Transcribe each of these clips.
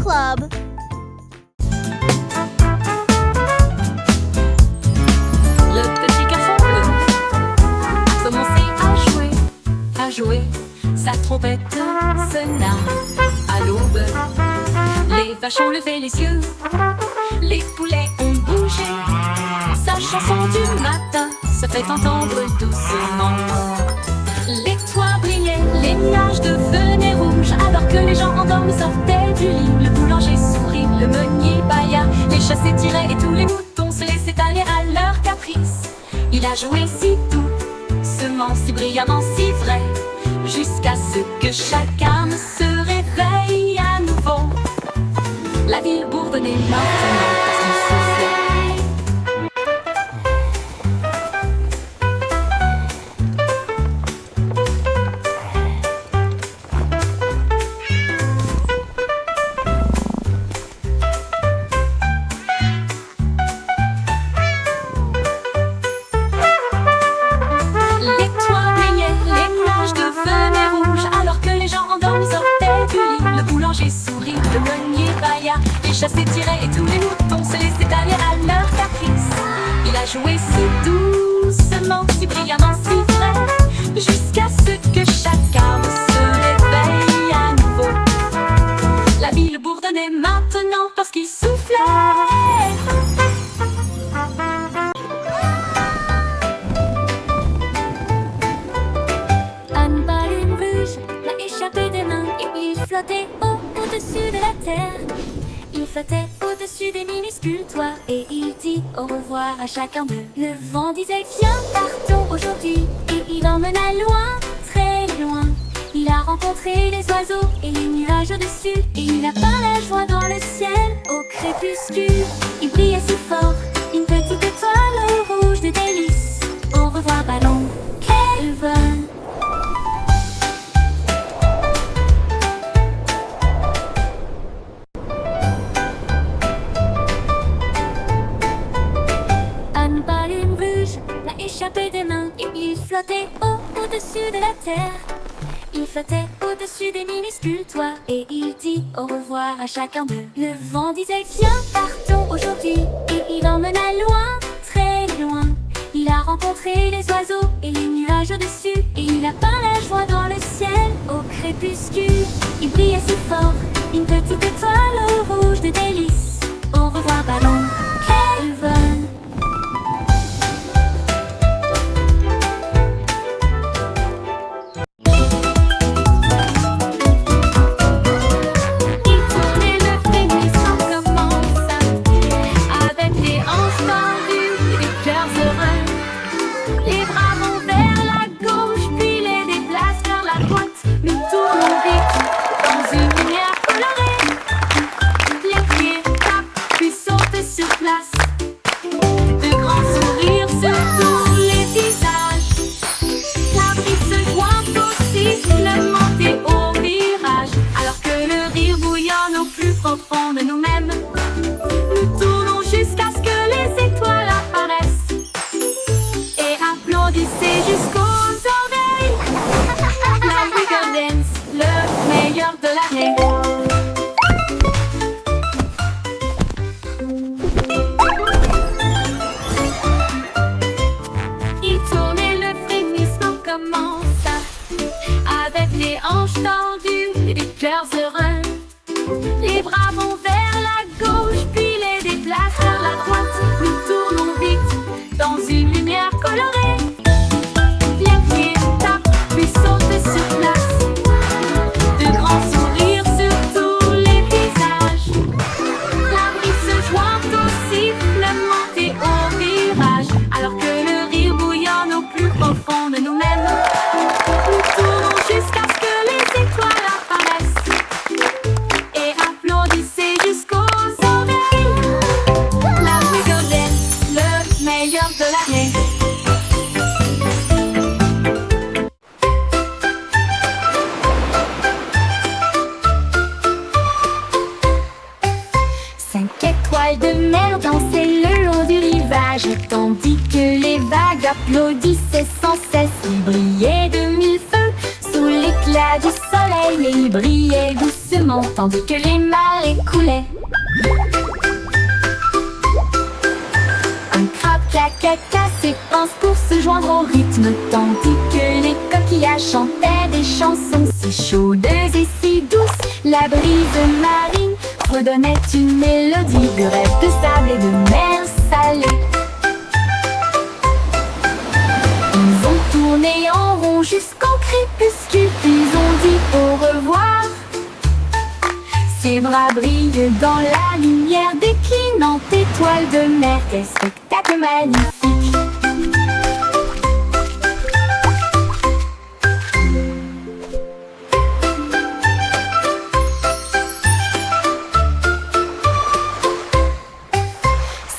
Club. Le petit garçon bleu a commencé à jouer. Sa trompette sonna à l'aube. Les vaches ont levé les yeux, les poulets ont bougé. Sa chanson du matin se fait entendre doucement. Les toits brillaient, les nuages devenaient rouges, alors que les gens endormis sortaient du lit. Le boulanger sourit, le meunier bâilla, les chats s'étiraient et tous les moutons se laissaient aller à leur caprice. Il a joué si doucement, si brillamment, si vrai, jusqu'à ce que chacun se réveille à nouveau. La ville bourdonnait maintenant parce qu'il soufflait. Les toits brillaient, les nuages devenaient rouges, alors que les gens endormis sortaient du lit. Le boulanger sourit, le meunier bâilla, les chats s'étiraient et tous les moutons se laissaient aller à leur caprice. Il a joué si doucement, si brillamment, si vrai, jusqu'à ce que chacun se réveille à nouveau. La ville bourdonnait maintenant parce qu'il soufflait. Un ballon rouge l'a échappé des mains et il flottait au-dessus de la terre. Il flottait au-dessus des minuscules toits et il dit au revoir à chacun d'eux. Le vent disait viens partons aujourd'hui et il emmena loin, très loin. Il a rencontré les oiseaux et les nuages au-dessus et il a peint la joie dans le ciel au crépuscule. Il brillait si fort, une petite étoile rouge de délices. Au revoir ballon, quel vol! Un ballon rouge l'a échappé des mains et il flottait au-dessus de la terre. Il flottait au-dessus des minuscules toits et il dit au revoir à chacun d'eux. Le vent disait viens partons aujourd'hui et il emmena loin, très loin. Il a rencontré les oiseaux et les nuages au-dessus et il a peint la joie dans le ciel au crépuscule. Il brillait si fort, une petite étoile rouge de délices. Au revoir ballon, quel vol! De nous-mêmes, nous tournons jusqu'à ce que les étoiles apparaissent et applaudissez jusqu'aux oreilles. La Wiggle Dance, le meilleur de l'année. Il tournait, le frémissement commença avec les hanches tendues et des cœurs heureux. Les bras vont vers la gauche, puis les déplacent vers la droite. Nous tournons vite dans une lumière colorée. Les pieds tapent, puis sautent sur place. De grands sourires sur tous les visages. La brise se joint au siffle, monter au virage. Alors que le rire bouillonne au plus profond de nous-mêmes. Nous tournons jusqu'à ce que les étoiles apparaissent. Jusqu'aux oreilles. La Wiggle Dance, le meilleur de l'année. Cinq étoiles de mer dansaient le long du rivage, tandis que les vagues applaudissaient sans cesse. Ils brillaient de mille feux sous l'éclat du soleil et ils brillaient doucement. doucement tandis que les marées coulaient. Un crabe caca s'épanse pour se joindre au rythme tandis que les coquillages chantaient des chansons si chaudes et si douces. La brise marine redonnait une mélodie de rêve de sable et de mer salée. Ils ont tourné en rond jusqu'au crépuscule, puis ont dit au revoir. Ses bras brillent dans la lumière déclinante étoile de mer. Quel spectacle magnifique!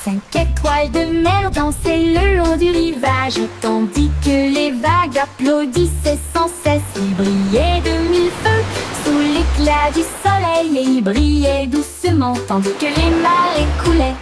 Cinq étoiles de mer dansaient le long du rivage, tandis que les vagues applaudissaient sans cesse. Ils brillaient de mille feux sous l'éclat du soleil et ils brillaient doucement tandis que les marées coulaient.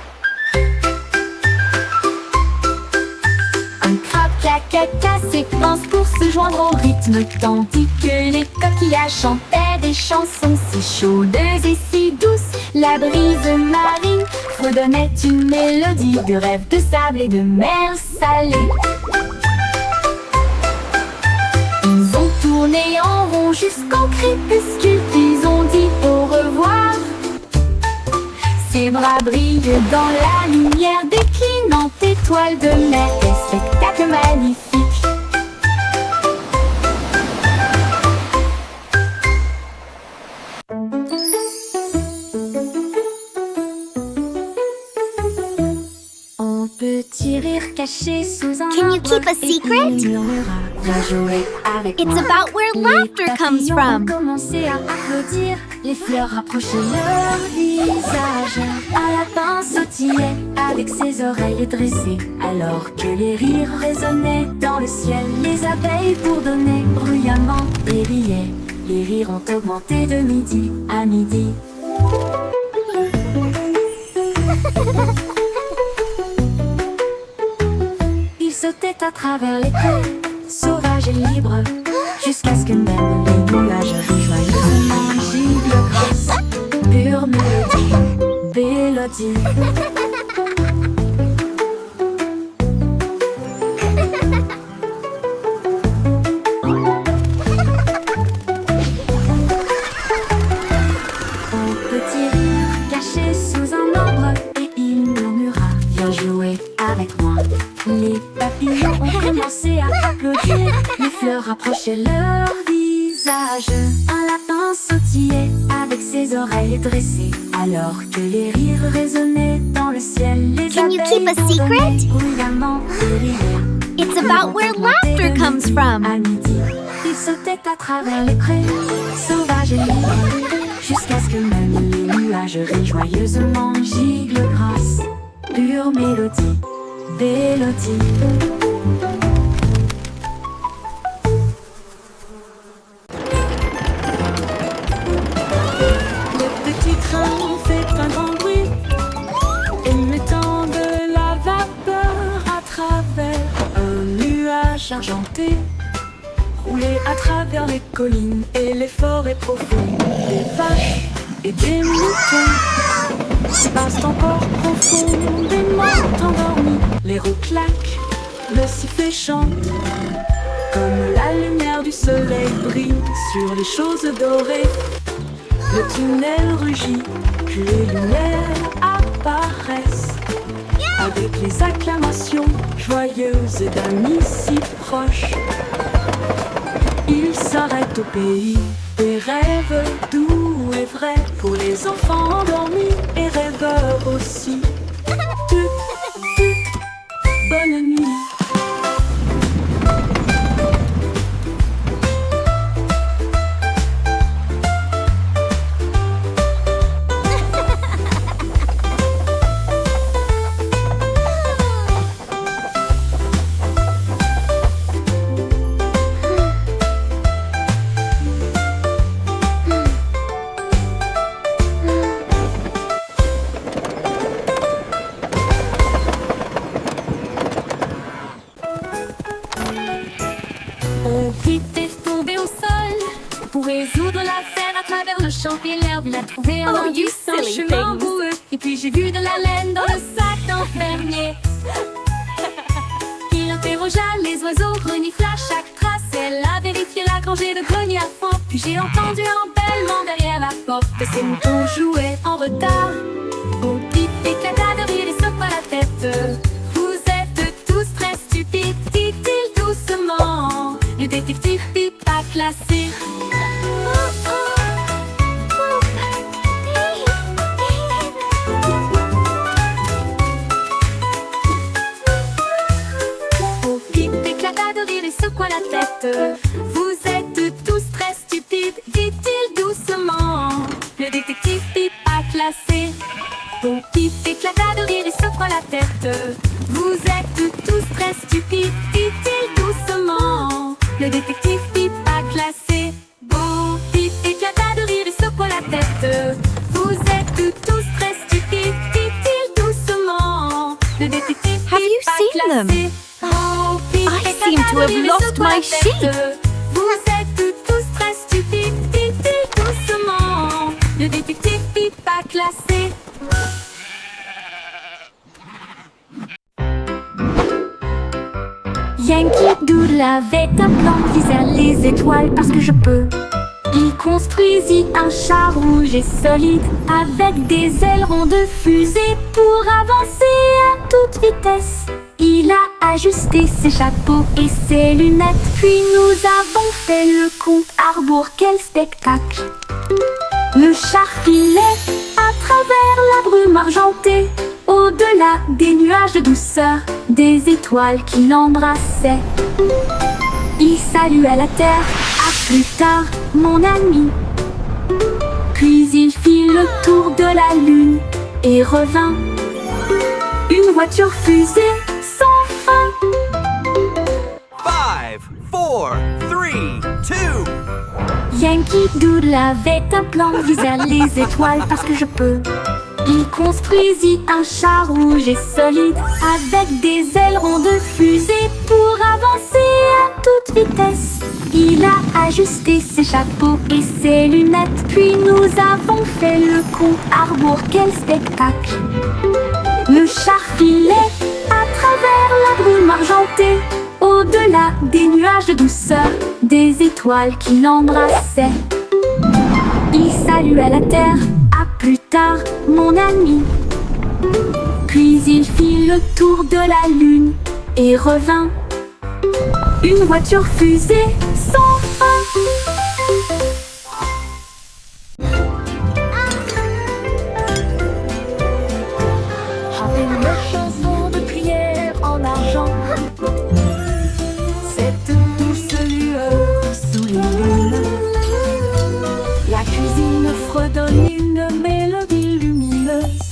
Un crabe caca s'épanse pour se joindre au rythme tandis que les coquillages chantaient des chansons si chaudes et si douces. La brise marine redonnait une mélodie de rêve de sable et de mer salée. Ils ont tourné en rond jusqu'au crépuscule, puis ont dit au revoir. Ses bras brillent dans la lumière déclinante étoile de mer. Quel spectacle magnifique! On peut rire caché sous un Can you keep a secret? It's about where laughter comes from. Commencer à applaudir, les fleurs rapprochaient leur visage. Un lapin sautillait avec ses oreilles dressées, alors que les rires résonnaient dans le ciel. Les abeilles bourdonnaient bruyamment et riaient. Les rires ont augmenté de midi à midi. Ils sautaient à travers les prés, sauvages et libres, jusqu'à ce que même les nuages rejoignent. Gigle grasse, pure mélodie. Un petit rire caché sous un arbre et il murmura: viens jouer avec moi. Les papillons ont commencé à applaudir, les fleurs rapprochaient leur visage. Un lapin sautillait avec ses oreilles dressées, alors que les rires résonnaient dans le ciel. Les Can you keep a bourdonnaient secret? bruyamment et riaient. It's about where laughter comes from. À midi, ils sautaient à travers les prés, sauvages et libres, jusqu'à ce que même les nuages rient joyeusement. Gigle grasse, pure mélodie. Le petit train fait un grand bruit, émettant de la vapeur à travers un nuage argenté. Roulé à travers les collines et les forêts profondes, des vaches et des moutons passent encore profondément endormis. Les roues claquent, le sifflet chante, comme la lumière du soleil brille sur les choses dorées. Le tunnel rugit, puis les lumières apparaissent, avec les acclamations joyeuses d'amis si proches. Ils s'arrêtent au pays des rêves doux et vrais, pour les enfants endormis et rêveurs aussi. Bonne nuit. résoudre l'affaire à travers le champ et l'herbe. Il a trouvé un Oh, indice, you un silly chemin things. boueux. Et puis j'ai vu de la laine dans le sac d'un fermier. Il interrogea les oiseaux, renifla chaque trace. Elle a vérifié la rangée de greniers à fond. Puis j'ai entendu un bêlement derrière la porte. Ces moutons jouaient en retard. Au pip éclata de rire et secoua la tête. Vous êtes tous très stupides, dit-il doucement. Le détective Pip a classé. Au Pip éclata de rire et secoua la tête. Vous êtes tous très stupides, dit-il doucement. Le détective Pip a classé. Au Pip éclata de rire et secoua la tête. Vous êtes tous très stupides, dit-il doucement. Le détective Pip a classé. Bon Pip éclata de rire et secoua la tête. Vous êtes tous très stupides, dit-il doucement. Le détective Have you Pip a seen them? classé. Bon Pip I éclata seem to de have rire et lost secoua la my tête. sheep. Vous êtes tous très stupides, dit-il doucement. Le détective Pip a classé. Yankee Doodle avait un plan visant les étoiles parce que je peux. Il construisit un char rouge et solide avec des ailerons de fusée pour avancer à toute vitesse. Il a ajusté ses chapeaux et ses lunettes, puis nous avons fait le compte à rebours. Quel spectacle! Le char filait à travers la brume argentée, au-delà des nuages de douceur, des étoiles qui l'embrassaient. Il salua la terre, à plus tard, mon ami. Puis il fit le tour de la lune et revint. Une voiture fusée sans fin. 5, 4, 3, 2. Yankee Doodle avait un plan visant les étoiles parce que je peux. Il construisit un char rouge et solide avec des ailerons de fusée pour avancer à toute vitesse. Il a ajusté ses chapeaux et ses lunettes, puis nous avons fait le compte à rebours. Quel spectacle! Le char filait à travers la brume argentée, au-delà des nuages de douceur, des étoiles qui l'embrassaient. Il salua la terre, à plus tard, mon ami. Puis il fit le tour de la lune et revint. Une voiture fusée sans fin. Avec le chanson de prière en argent, cette douce lueur sous les lunes, la cuisine fredonne une mélodie lumineuse,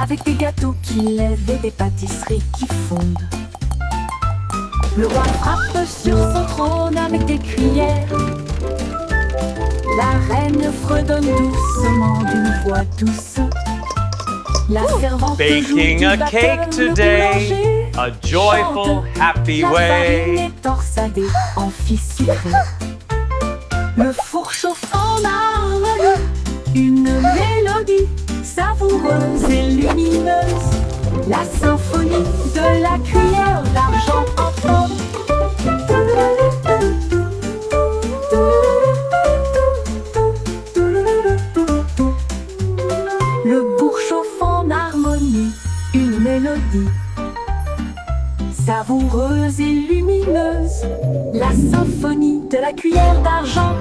avec des gâteaux qui lèvent et des pâtisseries qui fondent. Le roi frappe sur son trône avec des cuillères. La reine fredonne doucement d'une voix douce. La servante Baking joue a du cake batteur, le today, boulanger a joyful, chante. happy La farine way. est torsadée en fissurée. Le four chauffe en harmonie, une mélodie savoureuse et lumineuse. La symphonie de la cuillère d'argent en forme. Le bourg chauffe en harmonie, une mélodie savoureuse et lumineuse. La symphonie de la cuillère d'argent.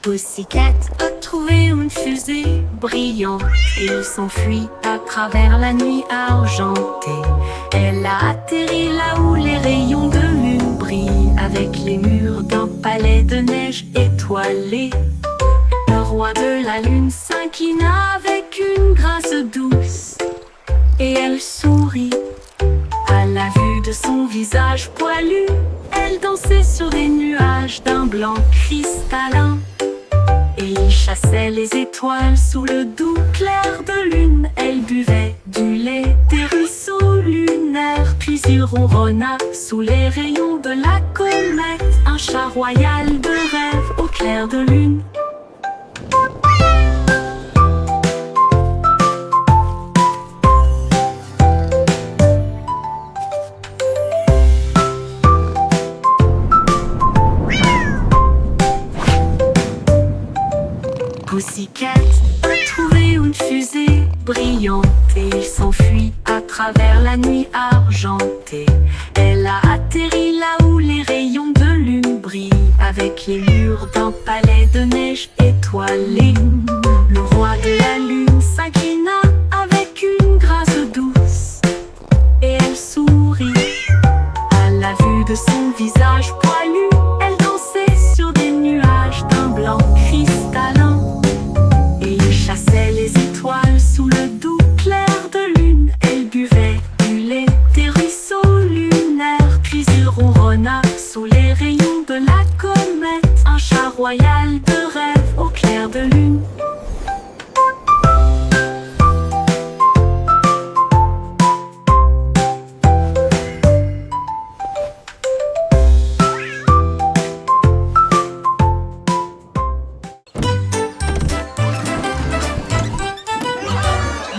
Pussycat a trouvé une fusée brillante et il s'enfuit à travers la nuit argentée. Elle a atterri là où les rayons de lune brillent avec les murs d'un palais de neige étoilé. Le roi de la lune s'inclina avec une grâce douce et elle sourit à la vue de son visage poilu. Elle dansait sur des nuages d'un blanc cristallin. Et il chassait les étoiles sous le doux clair de lune. Elle buvait du lait des ruisseaux lunaires. Puis il ronronna sous les rayons de la comète. Un chat royal de rêve au clair de lune. Pussycat a trouvé une fusée brillante et il s'enfuit à travers la nuit argentée. Elle a atterri là où les rayons de lune brillent, avec les murs d'un palais de neige étoilé. Le roi de la lune s'inclina avec une grâce douce et elle sourit à la vue de son visage poilu. Elle dansait sur des nuages d'un blanc cristallin. Chassait les étoiles sous le doux clair de lune. Elle buvait du lait des ruisseaux lunaires. Puis il ronronna sous les rayons de la comète. Un chat royal de rêve au clair de lune.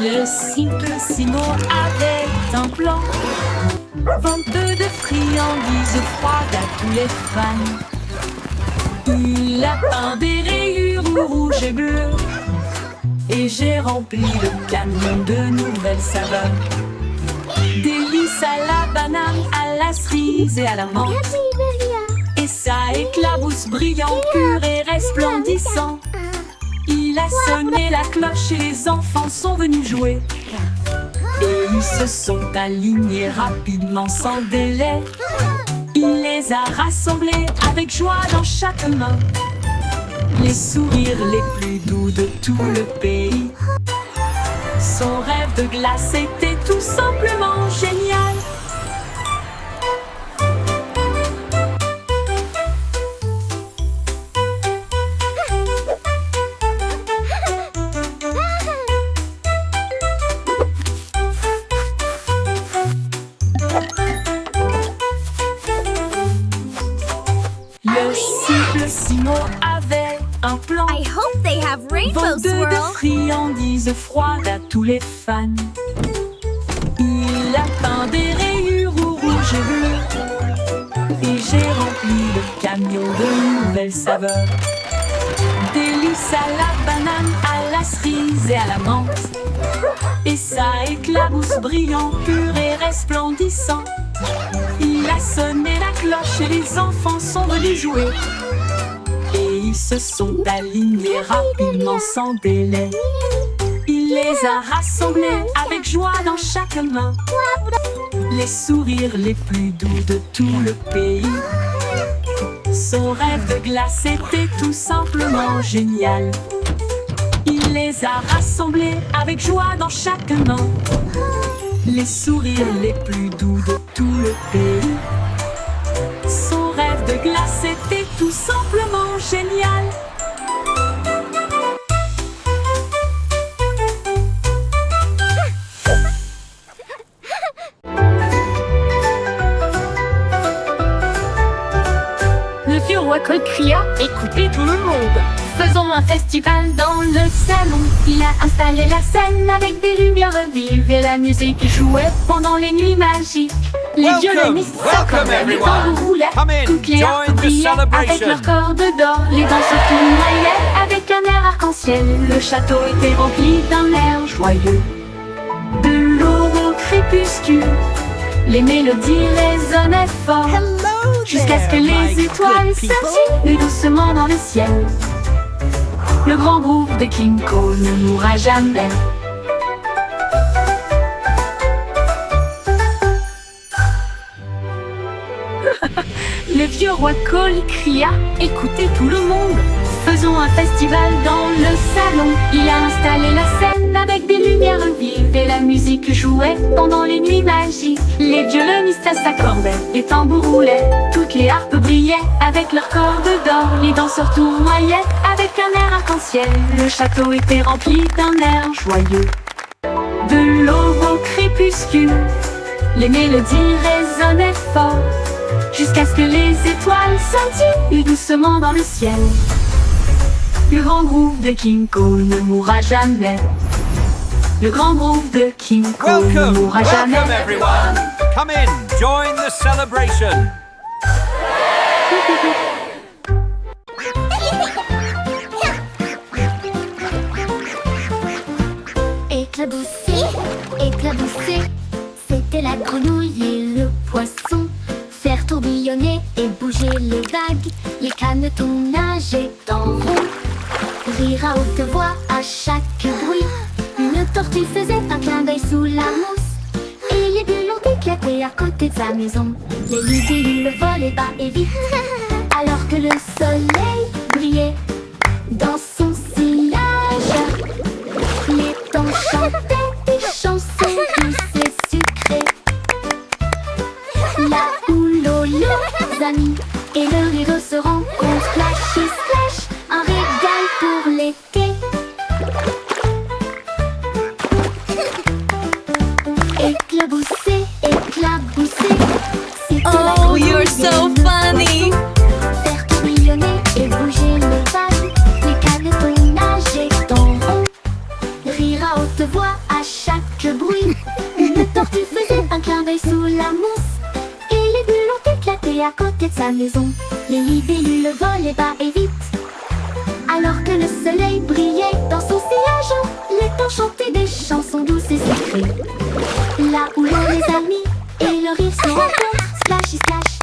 Le Simplissimo avait un plan, vente de friandises froides à tous les fans. Il a peint des rayures rouges et bleues, et j'ai rempli le camion de nouvelles saveurs. Délices à la banane, à la cerise et à la menthe. Et ça éclabousse brillant, pur et resplendissant. Il a sonné la cloche et les enfants sont venus jouer. Et ils se sont alignés rapidement sans délai. Il les a rassemblés avec joie dans chaque main. Les sourires les plus doux de tout le pays. Son rêve de glace était tout simplement génial. Le Simplissimo avait un plan. I hope they have rainbow Vente de swirl. friandises froides à tous les fans. Il a peint des rayures rouges et bleues. Et j'ai rempli le camion de nouvelles saveurs. Délices à la banane, à la cerise et à la menthe. Et ça éclabousse brillant, pur et resplendissant. Il a sonné la cloche et les enfants sont venus jouer. Et ils se sont alignés rapidement sans délai. Il les a rassemblés avec joie dans chaque main. Les sourires les plus doux de tout le pays. Son rêve de glace était tout simplement génial. Il les a rassemblés avec joie dans chaque main. Les sourires les plus doux de tout le pays. Son rêve de glace était tout simplement génial. Le vieux roi Cole cria: écoutez tout le monde, faisons un festival dans le salon. Il a installé la scène avec des lumières vives et la musique jouait pendant les nuits magiques. Les violonistes s'accordaient, les tambours roulaient, toutes les harpes brillaient avec leurs cordes d'or. Les danseurs tournoyaient avec un air arc-en-ciel. Le château était rempli d'un air joyeux. De l'aube au crépuscule, les mélodies résonnaient fort, jusqu'à ce que les étoiles s'insinuent doucement dans le ciel. Le grand groupe de King Cole ne mourra jamais. Le vieux roi Cole cria: écoutez tout le monde, faisons un festival dans le salon. Il a installé la scène avec des lumières vives et la musique jouait pendant les nuits magiques. Les violonistes s'accordaient, les tambours roulaient, toutes les harpes brillaient avec leurs cordes d'or. Les danseurs tournoyaient avec un air arc-en-ciel. Le château était rempli d'un air joyeux. De l'aube au crépuscule, les mélodies résonnaient fort, jusqu'à ce que les étoiles scintillent doucement dans le ciel. Le grand groove de King Cole ne mourra jamais. Le grand groove de King Cole ne Welcome, mourra jamais. welcome everyone. Come in, join the celebration. Éclabousser, éclabousser, c'était la grenouille et le poisson. Faire tourbillonner et bouger les vagues, les canetons nageaient en rond. Rire à haute voix à chaque bruit, une tortue faisait un clin d'œil sous la mousse. Et les bulles ont éclaté à côté de sa maison. Les libellules volaient bas et vite, alors que le soleil brillait dans son sillage. Les temps chantaient des chansons douces et sucrées. Là où l'eau, les amis et le rideau se rencontrent, flash et splash, un régal pour l'été. Éclabousser, éclabousser, c'était la Oh, grenouille you're et so le funny. poisson. Faire tourbillonner et bouger les vagues, les canetons nageaient en rond. Rire à haute voix à chaque bruit, une tortue faisait un clin d'œil sous la mousse. Et les bulles ont éclaté à côté de sa maison. Les libellules volaient bas et vite, alors que le soleil brillait dans son sillage. Les temps chantaient des chansons douces et sucrées. Là où l'eau, les amis et le rire se rencontrent, splash et splash.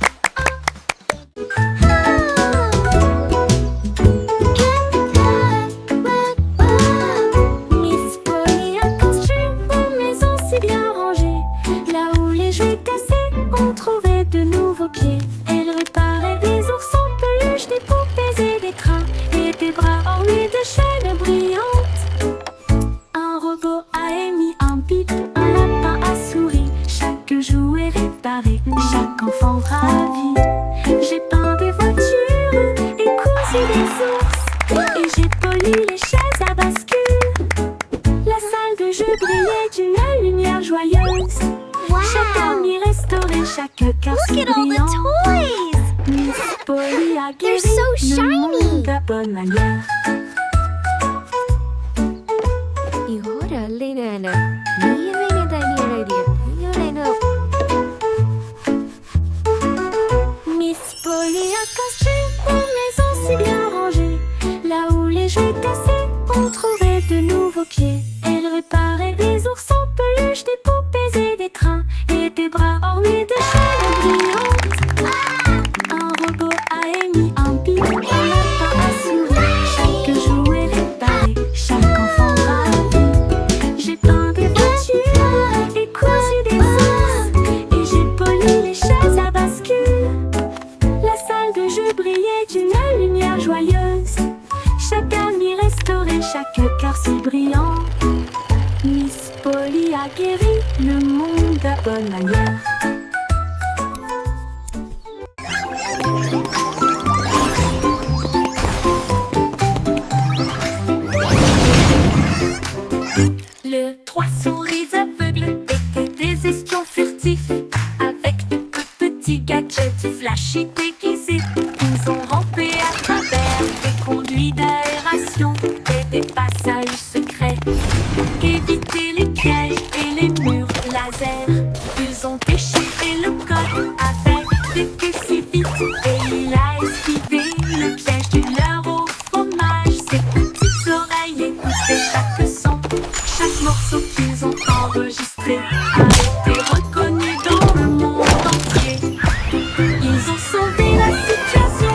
Miss Polly a construit une maison si bien rangée. Là où les jouets cassés, on trouvait de nouveaux pieds. Elle réparait des ours en peluche, des poupées et des trains, et des bras ornés de chaînes brillantes. Un robot a émis un bip, un lapin a souri. Chaque jouet réparé, chaque enfant ravi. J'ai peint des voitures et cousu des ours, et j'ai poli les chaises à bascule. La salle de jeu brillait d'une lumière joyeuse. Chaque ami restauré, chaque cœur si Look at all brillant. the toys. Miss Polly a They're guéri so le shiny. monde à bonne manière. 이거를 알리는 미래에 다니엘이야. 이거는 Miss Polly a construit une maison si bien rangée. Là où les jouets cassés, on trouvait de nouveaux pieds. Elle réparait des ours en peluche, des poupées et des trains, et des bras ornés de chaînes brillantes. Un robot a émis un bip, un lapin a souri. Chaque jouet réparé, chaque enfant ravi. J'ai peint des voitures et cousu des ours, et j'ai poli les chaises à bascule. La salle de jeu brillait d'une lumière joyeuse. Chaque ami restauré, chaque cœur si brillant. Miss Polly a guéri le monde à bonne manière. Le trois souris aveugles étaient des espions furtifs, avec de petits gadgets flashy déguisés. Ils ont rampé à travers des conduits d'aération et des passages secrets, évité les pièges et les murs laser. Ils ont déchiré le code avec des queues si vite, et il a esquivé le piège du leurre au fromage. Ses petites oreilles écoutaient chaque son, chaque morceau qu'ils ont enregistré a été reconnu dans le monde entier. Ils ont sauvé la situation,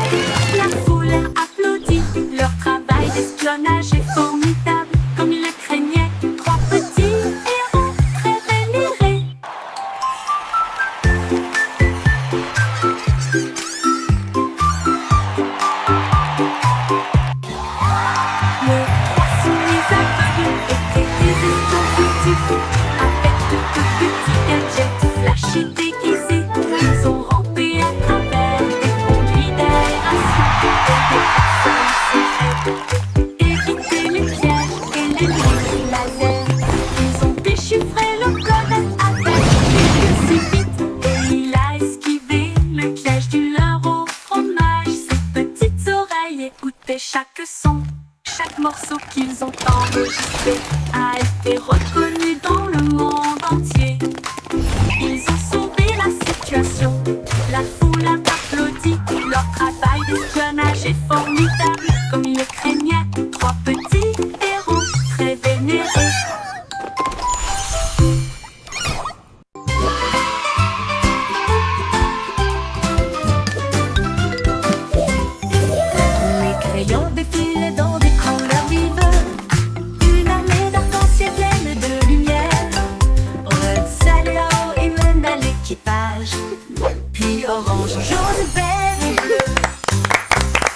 la foule a applaudi. Leur travail d'espionnage est formidable, comme ils le craignaient. Trois petits héros très vénérés enregistré a été reconnu dans le monde entier. Ils ont sauvé la situation, la foule a applaudi. Leur travail d'espionnage est formidable, comme ils le craignaient. Trois petits héros très vénérés. Les crayons défilaient dans des couleurs vives. Une armée d'arc-en-ciel pleine de lumière. Red Salao et mène à l'équipage. Puis orange, jaune, vert et bleu.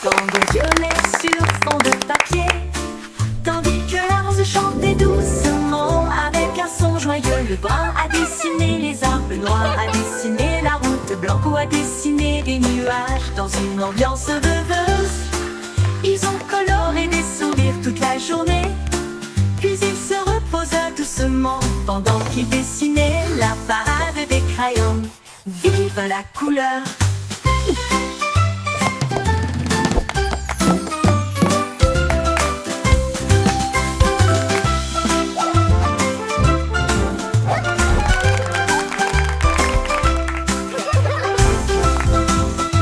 Tango violet sur fond de papier. Tandis que la rose chantait doucement avec un son joyeux. Le brun a dessiné les arbres, le noir a dessiné la route. Le blanc a dessiné des nuages dans une ambiance rêveuse. Ils ont coloré des sourires toute la journée. Puis ils se reposent doucement pendant qu'ils dessinaient la parade des crayons. Vive la couleur!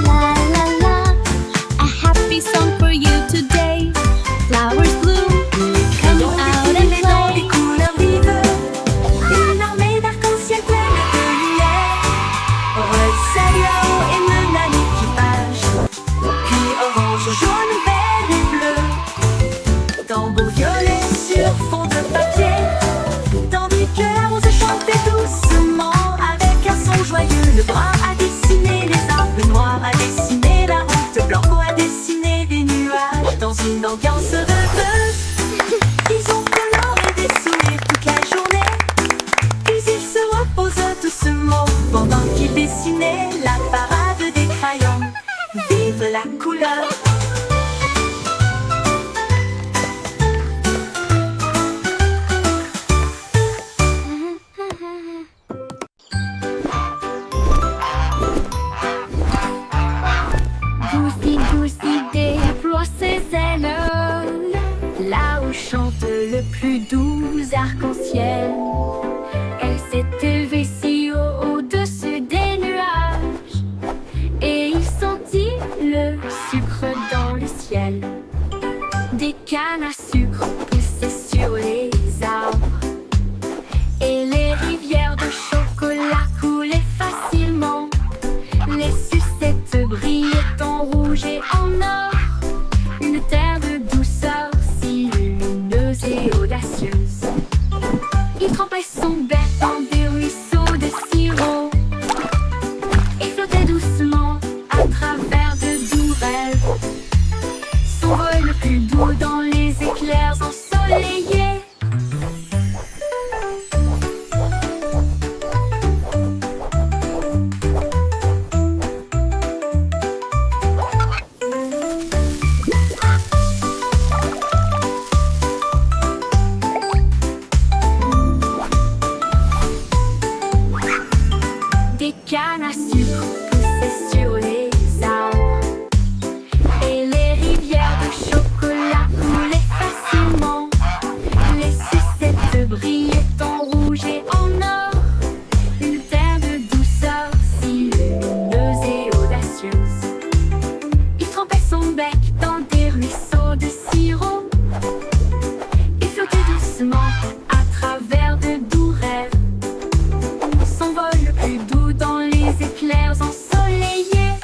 La la la, a happy song for you today. Flowers bloom, come out and Dans des play. couleurs vives, une armée d'arc-en-ciel pleine de lumière. Red Salao et mène à l'équipage. Puis orange, jaune, vert et bleu. Tambour violet sur fond de papier. Tandis que la rose chantait doucement avec un son joyeux. Le brun a dessiné les arbres, le noir a dessiné la route. Le blanc a dessiné des nuages dans une ambiance rêveuse. Ils ont coloré des sourires toute la journée. Puis ils se reposent doucement pendant qu'ils dessinaient la parade des crayons. Vive la couleur! Goosey, Goosey déploie ses ailes là où chante le plus doux arc-en-ciel. Elle s'est élevée si haut au-dessus des nuages et il sentit le sucre dans le ciel. Des cannes à sucre poussaient sur les arbres et les rivières de chocolat coulaient facilement. Les sucettes brillaient en rouge et en or. Une terre de douceur si lumineuse et audacieuse. Il trempait son bec dans des ruisseaux de sirop et flottait doucement à travers de doux rêves. Son vol le plus doux dans les éclairs ensoleillés. Des cannes à sucre poussaient sur les arbres et les rivières de chocolat coulaient facilement. Les sucettes brillaient en rouge et en or. Une terre de douceur si lumineuse et audacieuse. Il trempait son bec dans des ruisseaux de sirop et flottait doucement à travers de doux rêves. Son vol le plus doux dans les éclairs ensoleillés.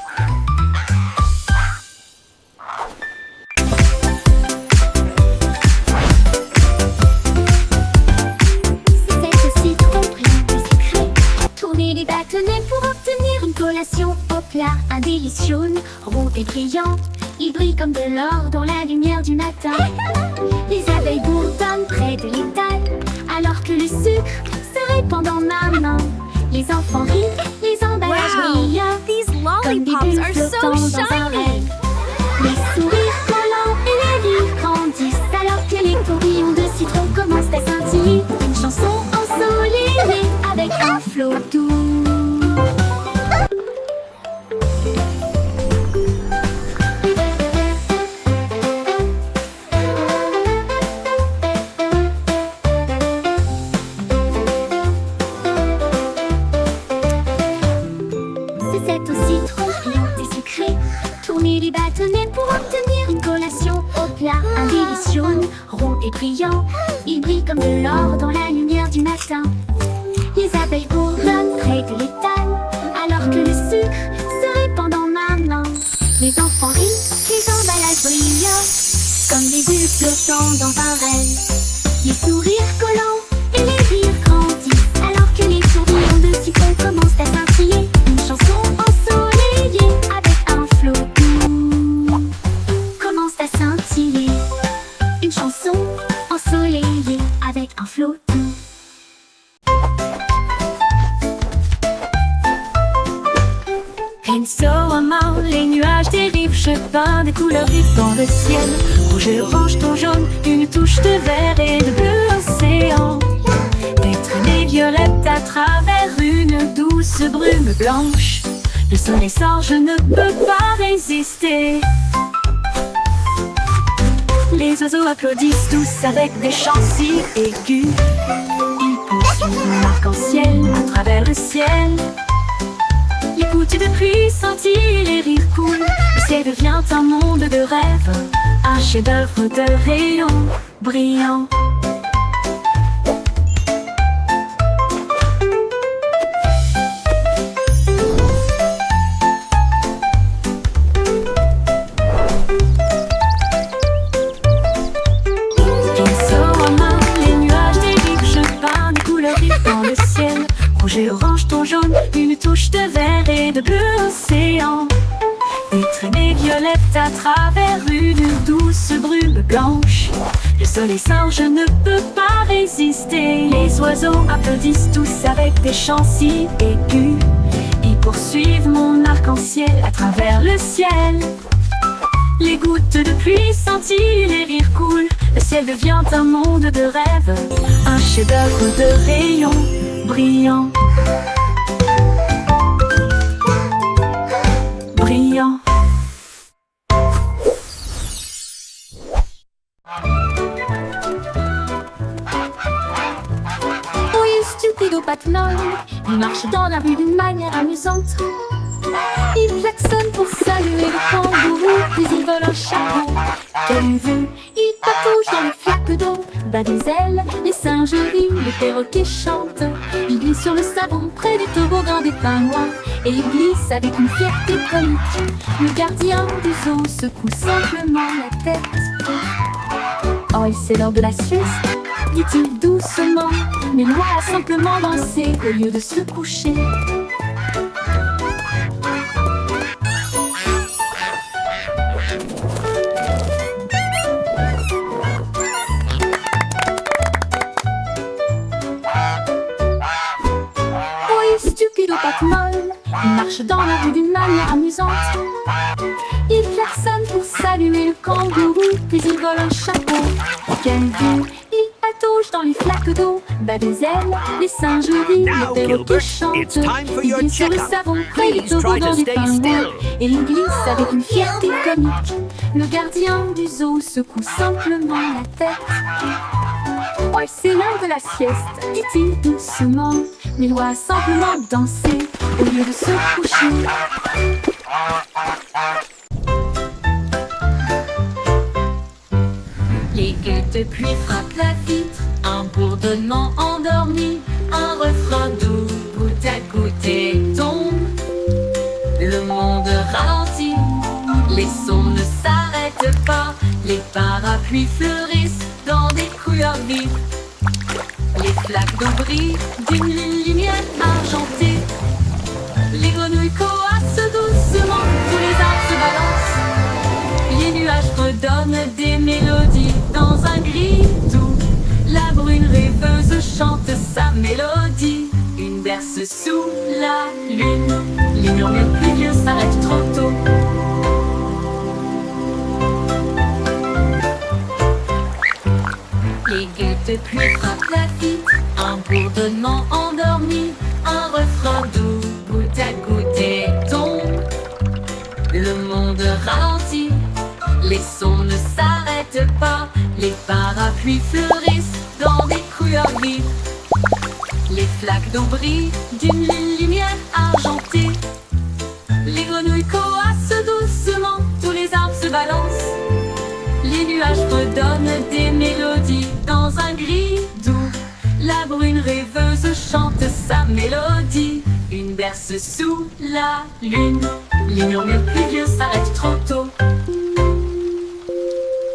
C'est aussi tromperie de secret. Tourner les bâtonnets pour obtenir une collation au plat. Un délice jaune, rond et brillant. Il brille comme de l'or dans la lumière du matin. Les abeilles bourdonnent près de l'étal, alors que le sucre se répand dans ma main. Les enfants rient, les emballages brillent. These Comme des lollipops bulles are so flottant dans un shiny. rêve. Les sourires collants et les livres grandissent, alors que les tourbillons de citron commencent à scintiller. Une chanson ensoleillée avec un flot doux. brillant. Ils brillent comme de l'or dans la lumière du matin. Les abeilles bourdonnent près de l'étal, alors que le sucre se répand en main. Les enfants rient, les emballages brillent, comme des bulles flottant dans un rêve. Les sourires collants et les rires grandissent, alors que les tourbillons de sucre commencent à scintiller. Une chanson ensoleillée avec un flot doux commence à scintiller. Une chanson ensoleillée avec un flot doux. Rinceau, les nuages dérivent, je peins des couleurs vives dans le ciel. Rouge et orange, ton jaune, une touche de vert et de bleu océan. Des traînées violettes à travers une douce brume blanche. Le soleil sort, je ne peux pas résister. Les oiseaux applaudissent tous avec des chants si aigus. Ils poursuivent mon arc-en-ciel à travers le ciel. Les gouttes de pluie scintillent, les rires coulent. Le ciel devient un monde de rêve, un chef-d'œuvre de rayons brillants. Pinceau à main, les nuages dérivent, je peins des couleurs vives dans le ciel. Rouge et orange, ton jaune, une touche de vert et de bleu océan. Des traînées violettes à travers une douce brume blanche. Le soleil sort, je ne peux pas résister. Les oiseaux applaudissent tous avec des chants si aigus. Ils poursuivent mon arc-en-ciel à travers le ciel. Les gouttes de pluie scintillent, les rires coulent. Le ciel devient un monde de rêve, un chef-d'œuvre de rayons brillants. Brillant. Oui, stupido Batman, il marche dans la rue d'une manière amusante. Il klaxonne pour saluer le kangourou, puis il vole un chapeau. Quelle vue, il patauge dans les flaques d'eau, bat des ailes, les singes rient, les perroquets chantent. Il glisse sur le savon près du toboggan des pingouins, et il glisse avec une fierté comique. Le gardien du zoo secoue simplement la tête. Oh, c'est l'heure de la sieste, dit-il doucement, mais l'oie a simplement dansé au lieu de se coucher. Stupido Batman, il marche dans la rue d'une manière amusante. Il klaxonne pour saluer le kangourou, puis il vole un chapeau. Quelle vue, il patauge dans les flaques d'eau, bat des ailes, les singes rient, Now, les perroquets Gilbert, chantent. it's time for Il your glisse sur le checkup. savon près du Please try toboggan to des stay pingouins, still. et il glisse avec une fierté comique. Le gardien du zoo secoue simplement la tête. Ouais, c'est l'heure de la sieste, dit-il doucement, mais il doit simplement danser au lieu de se coucher. Les gouttes de pluie frappent la vitre, un bourdonnement endormi, un refrain doux, goutte à goutte et tombe. Le monde ralentit, les sons ne s'arrêtent pas, les parapluies fleurissent dans des couleurs vives. Les flaques d'eau brillent d'une lumière argentée. Les grenouilles coassent doucement, tous les arbres se balancent. Les nuages redonnent des mélodies dans un gris doux. La brune rêveuse chante sa mélodie. Une berce sous la lune. Les murmures pluvieux s'arrêtent trop tôt. Les gouttes de pluie frappent la vitre, un bourdonnement endormi, un refrain doux, goutte à goutte et tombe. Le monde ralentit, les sons ne s'arrêtent pas, les parapluies fleurissent dans des couleurs vives. Les flaques d'eau brillent d'une lumière argentée. Les grenouilles coassent doucement, tous les arbres se balancent. Les nuages redonnent des mélodies La brune rêveuse chante sa mélodie. Une berce sous la lune. Les murmures pluvieux s'arrêtent trop tôt.